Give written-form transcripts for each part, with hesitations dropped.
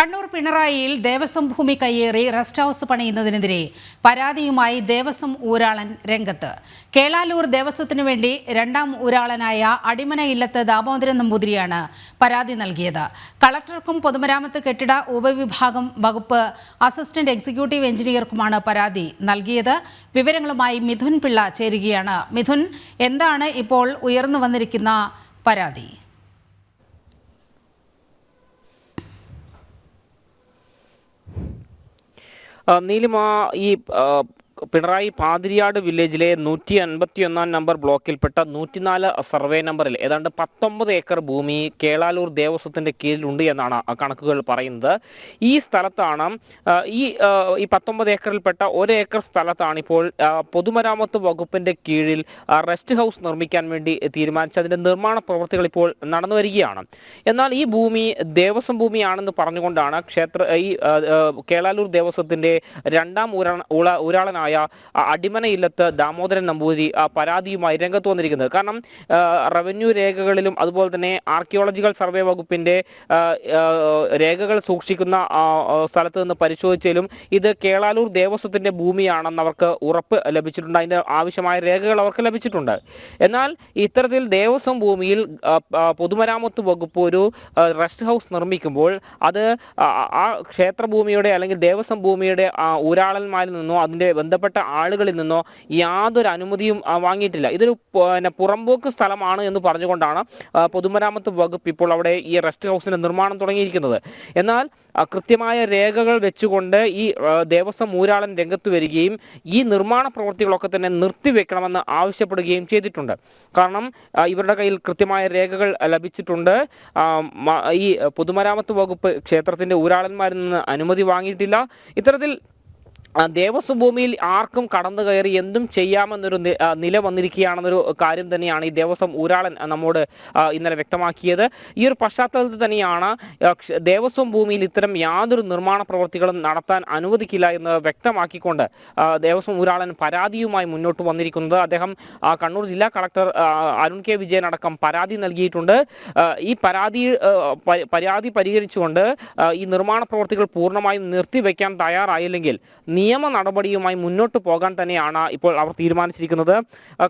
കണ്ണൂർ പിണറായിയിൽ ദേവസ്വം ഭൂമി കയ്യേറി rest house പണിയുന്നതിനെതിരെ പരാതിയുമായി ദേവസ്വം ഊരാളൻ രംഗത്ത്. കേളാലൂർ ദേവസ്വത്തിനു വേണ്ടി രണ്ടാം ഊരാളനായ അടിമന ഇല്ലത്ത് ദാമോദരൻ നമ്പൂതിരിയാണ് പരാതി നൽകിയത്. കളക്ടർക്കും പൊതുമരാമത്ത് കെട്ടിട ഉപവിഭാഗം വകുപ്പ് അസിസ്റ്റന്റ് എക്സിക്യൂട്ടീവ് എഞ്ചിനീയർക്കുമാണ് പരാതി നൽകിയത്. വിവരങ്ങളുമായി മിഥുൻ പിള്ള ചേരുകയാണ്. മിഥുൻ, എന്താണ് ഇപ്പോൾ ഉയർന്നു വന്നിരിക്കുന്ന പരാതി? നീലിമ, ഈ പിണറായി പാതിരിയാട് വില്ലേജിലെ 151 നമ്പർ ബ്ലോക്കിൽപ്പെട്ട 104 സർവേ നമ്പറിൽ ഏതാണ്ട് 19 ഏക്കർ ഭൂമി കേളാലൂർ ദേവസ്വത്തിന്റെ കീഴിലുണ്ട് എന്നാണ് കണക്കുകൾ പറയുന്നത്. ഈ സ്ഥലത്താണ് ഈ 19 ഏക്കറിൽപ്പെട്ട 1 ഏക്കർ സ്ഥലത്താണ് ഇപ്പോൾ പൊതുമരാമത്ത് വകുപ്പിന്റെ കീഴിൽ റെസ്റ്റ് ഹൗസ് നിർമ്മിക്കാൻ വേണ്ടി തീരുമാനിച്ച് അതിന്റെ നിർമ്മാണ പ്രവൃത്തികൾ ഇപ്പോൾ നടന്നു വരികയാണ്. എന്നാൽ ഈ ഭൂമി ദേവസ്വം ഭൂമിയാണെന്ന് പറഞ്ഞുകൊണ്ടാണ് ഈ കേളാലൂർ ദേവസ്വത്തിന്റെ രണ്ടാം ഊരാളനായ അടിമന ഇല്ലത്ത് ദാമോദരൻ നമ്പൂതിരി പരാതിയുമായി രംഗത്ത് വന്നിരിക്കുന്നത്. കാരണം റവന്യൂ രേഖകളിലും അതുപോലെ തന്നെ ആർക്കിയോളജിക്കൽ സർവേ വകുപ്പിന്റെ രേഖകൾ സൂക്ഷിക്കുന്ന സ്ഥലത്ത് നിന്ന് പരിശോധിച്ചാലും ഇത് കേളാലൂർ ദേവസ്വത്തിന്റെ ഭൂമിയാണെന്ന് അവർക്ക് ഉറപ്പ് ലഭിച്ചിട്ടുണ്ട്. അതിന്റെ ആവശ്യമായ രേഖകൾ അവർക്ക് ലഭിച്ചിട്ടുണ്ട്. എന്നാൽ ഇത്തരത്തിൽ ദേവസ്വം ഭൂമിയിൽ പൊതുമരാമത്ത് വകുപ്പ് ഒരു റെസ്റ്റ് ഹൗസ് നിർമ്മിക്കുമ്പോൾ അത് ആ ക്ഷേത്രഭൂമിയുടെ അല്ലെങ്കിൽ ദേവസ്വം ഭൂമിയുടെ ഊരാളന്മാരിൽ നിന്നോ അതിന്റെ ബന്ധപ്പെട്ട ആളുകളിൽ നിന്നോ യാതൊരു അനുമതിയും വാങ്ങിയിട്ടില്ല. ഇതൊരു പുറമ്പോക്ക് സ്ഥലമാണ് എന്ന് പറഞ്ഞുകൊണ്ടാണ് പൊതുമരാമത്ത് വകുപ്പ് ഇപ്പോൾ അവിടെ ഈ റെസ്റ്റ് ഹൗസിന്റെ നിർമ്മാണം തുടങ്ങിയിരിക്കുന്നത്. എന്നാൽ കൃത്യമായ രേഖകൾ വെച്ചുകൊണ്ട് ഈ ദേവസ്വം ഊരാളൻ രംഗത്ത് വരികയും ഈ നിർമ്മാണ പ്രവൃത്തികളൊക്കെ തന്നെ നിർത്തിവെക്കണമെന്ന് ആവശ്യപ്പെടുകയും ചെയ്തിട്ടുണ്ട്. കാരണം ഇവരുടെ കയ്യിൽ കൃത്യമായ രേഖകൾ ലഭിച്ചിട്ടുണ്ട്. ഈ പൊതുമരാമത്ത് വകുപ്പ് ക്ഷേത്രത്തിന്റെ ഊരാളന്മാരിൽ നിന്ന് അനുമതി വാങ്ങിയിട്ടില്ല. ഇത്തരത്തിൽ ദേവസ്വം ഭൂമിയിൽ ആർക്കും കടന്നു കയറി എന്തും ചെയ്യാമെന്നൊരു നില വന്നിരിക്കുകയാണെന്നൊരു കാര്യം തന്നെയാണ് ഈ ദേവസ്വം ഊരാളൻ നമ്മോട് ഇന്നലെ വ്യക്തമാക്കിയത്. ഈ ഒരു പശ്ചാത്തലത്തിൽ തന്നെയാണ് ദേവസ്വം ഭൂമിയിൽ ഇത്തരം യാതൊരു നിർമ്മാണ പ്രവൃത്തികളും നടത്താൻ അനുവദിക്കില്ല എന്ന് വ്യക്തമാക്കിക്കൊണ്ട് ദേവസ്വം ഊരാളൻ പരാതിയുമായി മുന്നോട്ട് വന്നിരിക്കുന്നത്. അദ്ദേഹം കണ്ണൂർ ജില്ലാ കളക്ടർ അരുൺ കെ വിജയൻ അടക്കം പരാതി നൽകിയിട്ടുണ്ട്. ഈ പരാതി പരിഹരിച്ചുകൊണ്ട് ഈ നിർമ്മാണ പ്രവൃത്തികൾ പൂർണ്ണമായും നിർത്തിവെക്കാൻ തയ്യാറായില്ലെങ്കിൽ നിയമ നടപടിയുമായി മുന്നോട്ട് പോകാൻ തന്നെയാണ് ഇപ്പോൾ അവർ തീരുമാനിച്ചിരിക്കുന്നത്.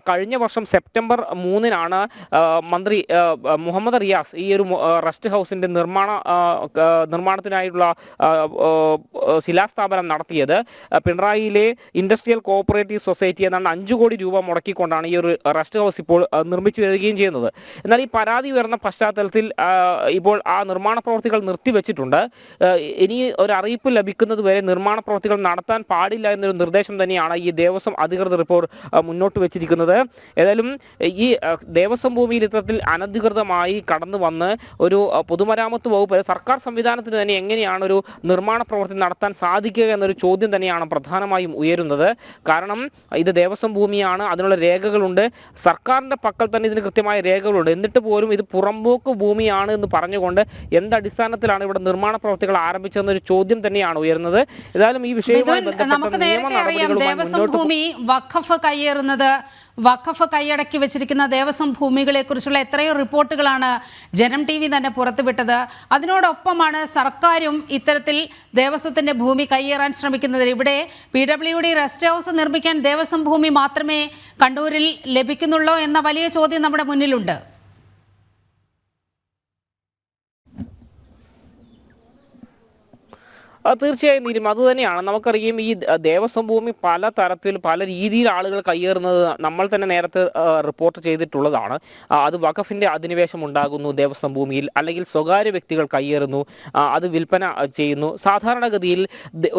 കഴിഞ്ഞ വർഷം സെപ്റ്റംബർ 3-നാണ് മന്ത്രി മുഹമ്മദ് റിയാസ് ഈ ഒരു റെസ്റ്റ് ഹൗസിന്റെ നിർമ്മാണത്തിനായുള്ള ശിലാസ്ഥാപനം നടത്തിയത്. പിണറായിയിലെ ഇൻഡസ്ട്രിയൽ കോഓപ്പറേറ്റീവ് സൊസൈറ്റി എന്നാണ് 5 കോടി രൂപ മുടക്കിക്കൊണ്ടാണ് ഈ ഒരു റെസ്റ്റ് ഹൗസ് ഇപ്പോൾ നിർമ്മിച്ചു വരികയും ചെയ്യുന്നത്. എന്നാൽ ഈ പരാതി ഉയർന്ന പശ്ചാത്തലത്തിൽ ഇപ്പോൾ ആ നിർമ്മാണ പ്രവൃത്തികൾ നിർത്തിവെച്ചിട്ടുണ്ട്. ഇനി ഒരു അറിയിപ്പ് ലഭിക്കുന്നത് വരെ നിർമ്മാണ പ്രവൃത്തികൾ നടത്താൻ പാടില്ല എന്നൊരു നിർദ്ദേശം തന്നെയാണ് ഈ ദേവസ്വം അധികൃതർ ഇപ്പോൾ മുന്നോട്ട് വെച്ചിരിക്കുന്നത്. ഏതായാലും ഈ ദേവസ്വം ഭൂമിയിൽ ഇത്തരത്തിൽ അനധികൃതമായി കടന്നു വന്ന് ഒരു പൊതുമരാമത്ത് വകുപ്പ് സർക്കാർ സംവിധാനത്തിന് തന്നെ എങ്ങനെയാണ് ഒരു നിർമ്മാണ പ്രവൃത്തി നടത്താൻ സാധിക്കുക എന്നൊരു ചോദ്യം തന്നെയാണ് പ്രധാനമായും ഉയരുന്നത്. കാരണം ഇത് ദേവസ്വം ഭൂമിയാണ്, അതിനുള്ള രേഖകളുണ്ട്, സർക്കാരിന്റെ പക്കൽ തന്നെ ഇതിന് കൃത്യമായ രേഖകളുണ്ട്. എന്നിട്ട് പോലും ഇത് പുറമ്പോക്ക് ഭൂമിയാണ് എന്ന് പറഞ്ഞുകൊണ്ട് എന്തടിസ്ഥാനത്തിലാണ് ഇവിടെ നിർമ്മാണ പ്രവൃത്തികൾ ആരംഭിച്ചതെന്നൊരു ചോദ്യം തന്നെയാണ് ഉയരുന്നത്. ഏതായാലും ഈ വിഷയവുമായി നമുക്ക് നേരത്തെ അറിയാം, ദേവസ്വം ഭൂമി വഖഫ് കൈയടക്കി വെച്ചിരിക്കുന്ന ദേവസ്വം ഭൂമികളെ കുറിച്ചുള്ള എത്രയോ റിപ്പോർട്ടുകളാണ് ജനം TV തന്നെ പുറത്തുവിട്ടത്. അതിനോടൊപ്പമാണ് സർക്കാരും ഇത്തരത്തിൽ ദേവസ്വത്തിന്റെ ഭൂമി കയ്യേറാൻ ശ്രമിക്കുന്നത്. ഇവിടെ PWD റെസ്റ്റ് ഹൗസ് നിർമ്മിക്കാൻ ദേവസ്വം ഭൂമി മാത്രമേ കണ്ണൂരിൽ ലഭിക്കുന്നുള്ളൂ എന്ന വലിയ ചോദ്യം നമ്മുടെ മുന്നിലുണ്ട്. തീർച്ചയായും നീരും അതുതന്നെയാണ്. നമുക്കറിയാം, ഈ ദേവസ്വം ഭൂമി പല തരത്തിൽ പല രീതിയിൽ ആളുകൾ കയ്യേറുന്നത് നമ്മൾ തന്നെ നേരത്തെ റിപ്പോർട്ട് ചെയ്തിട്ടുള്ളതാണ്. അത് വഖഫിന്റെ അധിനിവേശം ഉണ്ടാകുന്നു ദേവസ്വം ഭൂമിയിൽ, അല്ലെങ്കിൽ സ്വകാര്യ വ്യക്തികൾ കയ്യേറുന്നു, അത് വിൽപ്പന ചെയ്യുന്നു. സാധാരണഗതിയിൽ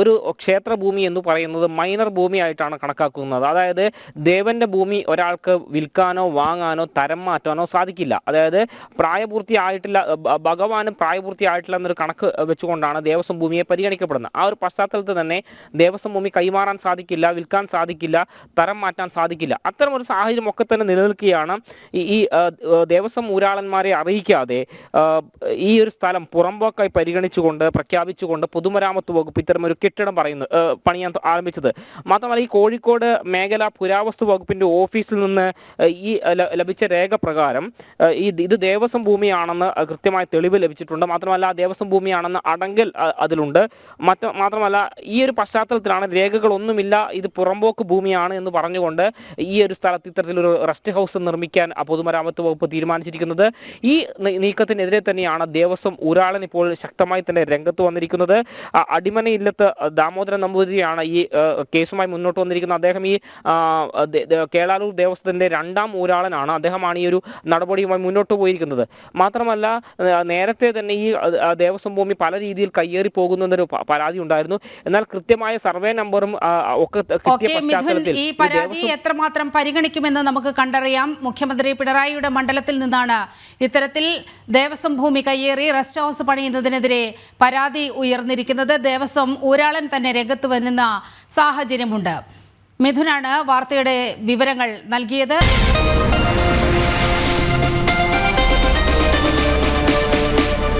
ഒരു ക്ഷേത്രഭൂമി എന്ന് പറയുന്നത് മൈനർ ഭൂമിയായിട്ടാണ് കണക്കാക്കുന്നത്. അതായത് ദേവന്റെ ഭൂമി ഒരാൾക്ക് വിൽക്കാനോ വാങ്ങാനോ തരം മാറ്റാനോ സാധിക്കില്ല. അതായത് ഭഗവാനും പ്രായപൂർത്തിയായിട്ടില്ല എന്നൊരു കണക്ക് വെച്ചുകൊണ്ടാണ് ദേവസ്വം ഭൂമിയെ പരിഗണിക്കുന്നത്. പരിഗണിക്കപ്പെടുന്നത്. ആ ഒരു പശ്ചാത്തലത്തിൽ തന്നെ ദേവസ്വം ഭൂമി കൈമാറാൻ സാധിക്കില്ല, വിൽക്കാൻ സാധിക്കില്ല, തരം മാറ്റാൻ സാധിക്കില്ല. അത്തരമൊരു സാഹചര്യം ഒക്കെ തന്നെ നിലനിൽക്കുകയാണ്. ഈ ദേവസ്വം ഊരാളന്മാരെ അറിയിക്കാതെ ഈ ഒരു സ്ഥലം പുറമ്പോക്കായി പരിഗണിച്ചുകൊണ്ട് പ്രഖ്യാപിച്ചുകൊണ്ട് പൊതുമരാമത്ത് വകുപ്പ് ഇത്തരമൊരു കെട്ടിടം പണിയാൻ ആരംഭിച്ചത്. മാത്രമല്ല ഈ കോഴിക്കോട് മേഖല പുരാവസ്തു വകുപ്പിന്റെ ഓഫീസിൽ നിന്ന് ഈ ലഭിച്ച രേഖ പ്രകാരം ഇത് ദേവസ്വം ഭൂമിയാണെന്ന് കൃത്യമായ തെളിവ് ലഭിച്ചിട്ടുണ്ട്. മാത്രമല്ല ദേവസ്വം ഭൂമിയാണെന്ന് അടങ്കൽ അതിലുണ്ട്. മാത്രമല്ല ഈ ഒരു പശ്ചാത്തലത്തിലാണ് രേഖകളൊന്നുമില്ല, ഇത് പുറമ്പോക്ക് ഭൂമിയാണ് എന്ന് പറഞ്ഞുകൊണ്ട് ഈ ഒരു സ്ഥലത്ത് ഇത്തരത്തിലൊരു റെസ്റ്റ് ഹൗസ് നിർമ്മിക്കാൻ പൊതുമരാമത്ത് വകുപ്പ് തീരുമാനിച്ചിരിക്കുന്നത്. ഈ നീക്കത്തിനെതിരെ തന്നെയാണ് ദേവസ്വം ഊരാളൻ ഇപ്പോൾ ശക്തമായി തന്നെ രംഗത്ത് വന്നിരിക്കുന്നത്. അടിമനയില്ലത്ത് ദാമോദരൻ നമ്പൂതിരിയാണ് ഈ കേസുമായി മുന്നോട്ട് വന്നിരിക്കുന്നത്. അദ്ദേഹം ഈ കേളാലൂർ ദേവസ്വത്തിന്റെ രണ്ടാം ഊരാളനാണ്. അദ്ദേഹമാണ് ഈ ഒരു നടപടിയുമായി മുന്നോട്ട് പോയിരിക്കുന്നത്. മാത്രമല്ല നേരത്തെ തന്നെ ഈ ദേവസ്വം ഭൂമി പല രീതിയിൽ കയ്യേറി പോകുന്നൊരു പരാതി ഉണ്ടായിരുന്നു. എന്നാൽ കൃത്യമായ സർവേ നമ്പറും ഒക്കെ കിട്ടിയ പശ്ചാത്തലത്തിൽ ഈ പരാതി എത്രമാത്രം പരിഗണിക്കുമെന്ന് നമുക്ക് കണ്ടറിയാം. മുഖ്യമന്ത്രി പിണറായിയുടെ മണ്ഡലത്തിൽ നിന്നാണ് ഇത്തരത്തിൽ ദേവസ്വം ഭൂമി കയ്യേറി റെസ്റ്റ് ഹൗസ് പണിയുന്നതിനെതിരെ പരാതി ഉയർന്നിരിക്കുന്നത്. ദേവസ്വം ഊരാളൻ തന്നെ രംഗത്ത് വരുന്ന സാഹചര്യമുണ്ട്. മിഥുനാണ് വാർത്തയുടെ വിവരങ്ങൾ നൽകിയത്.